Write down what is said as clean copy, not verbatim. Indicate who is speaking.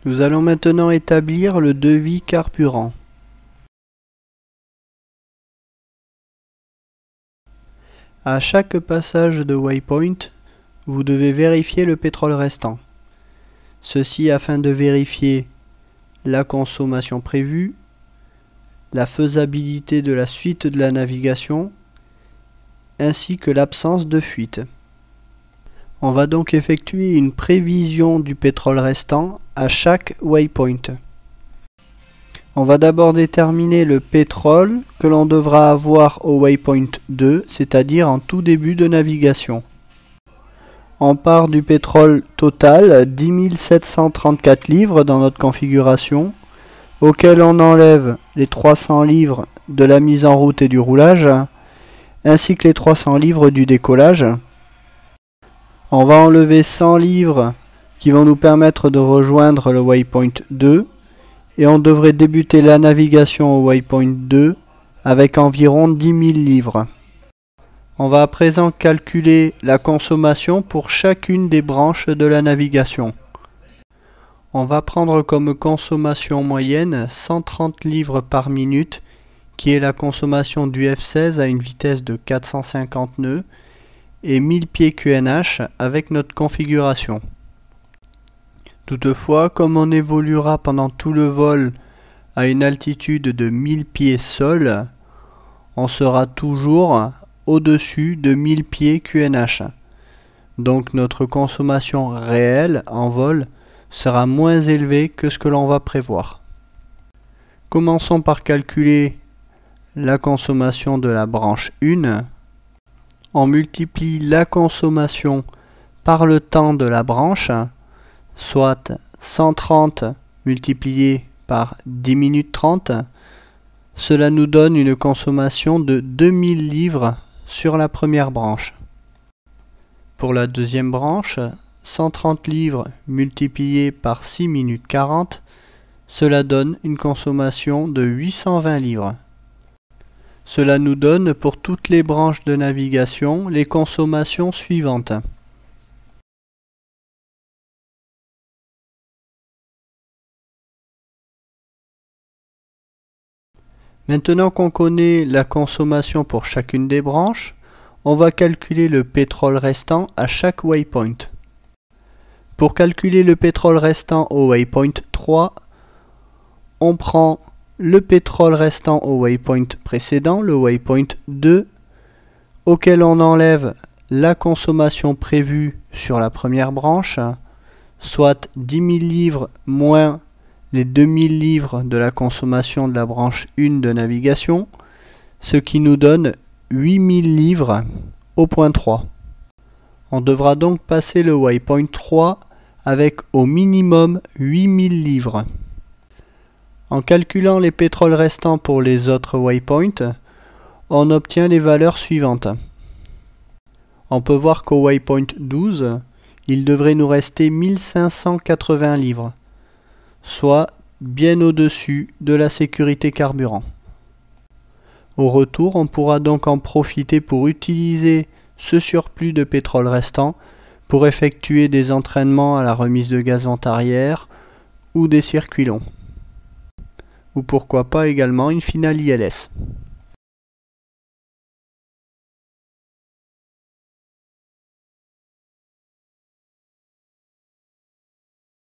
Speaker 1: Nous allons maintenant établir le devis carburant. À chaque passage de waypoint, vous devez vérifier le pétrole restant. Ceci afin de vérifier la consommation prévue, la faisabilité de la suite de la navigation, ainsi que l'absence de fuite. On va donc effectuer une prévision du pétrole restant à chaque waypoint. On va d'abord déterminer le pétrole que l'on devra avoir au waypoint 2, c'est-à-dire en tout début de navigation. On part du pétrole total, 10 734 livres dans notre configuration, auquel on enlève les 300 livres de la mise en route et du roulage, ainsi que les 300 livres du décollage. On va enlever 100 livres qui vont nous permettre de rejoindre le waypoint 2, et on devrait débuter la navigation au waypoint 2 avec environ 10 000 livres. On va à présent calculer la consommation pour chacune des branches de la navigation. On va prendre comme consommation moyenne 130 livres par minute, qui est la consommation du F16 à une vitesse de 450 nœuds, et 1000 pieds QNH avec notre configuration. Toutefois, comme on évoluera pendant tout le vol à une altitude de 1000 pieds sol, on sera toujours au-dessus de 1000 pieds QNH. Donc notre consommation réelle en vol sera moins élevée que ce que l'on va prévoir. Commençons par calculer la consommation de la branche 1. On multiplie la consommation par le temps de la branche, soit 130 multiplié par 10 minutes 30. Cela nous donne une consommation de 2000 livres sur la première branche. Pour la deuxième branche, 130 livres multiplié par 6 minutes 40, cela donne une consommation de 820 livres. Cela nous donne pour toutes les branches de navigation les consommations suivantes. Maintenant qu'on connaît la consommation pour chacune des branches, on va calculer le pétrole restant à chaque waypoint. Pour calculer le pétrole restant au waypoint 3, on prend le pétrole restant au waypoint précédent, le waypoint 2, auquel on enlève la consommation prévue sur la première branche, soit 10 000 livres moins les 2000 livres de la consommation de la branche 1 de navigation, ce qui nous donne 8000 livres au point 3. On devra donc passer le waypoint 3 avec au minimum 8000 livres. En calculant les pétroles restants pour les autres waypoints, on obtient les valeurs suivantes. On peut voir qu'au waypoint 12, il devrait nous rester 1580 livres, soit bien au-dessus de la sécurité carburant. Au retour, on pourra donc en profiter pour utiliser ce surplus de pétrole restant pour effectuer des entraînements à la remise de gaz vent arrière ou des circuits longs. Ou pourquoi pas également une finale ILS.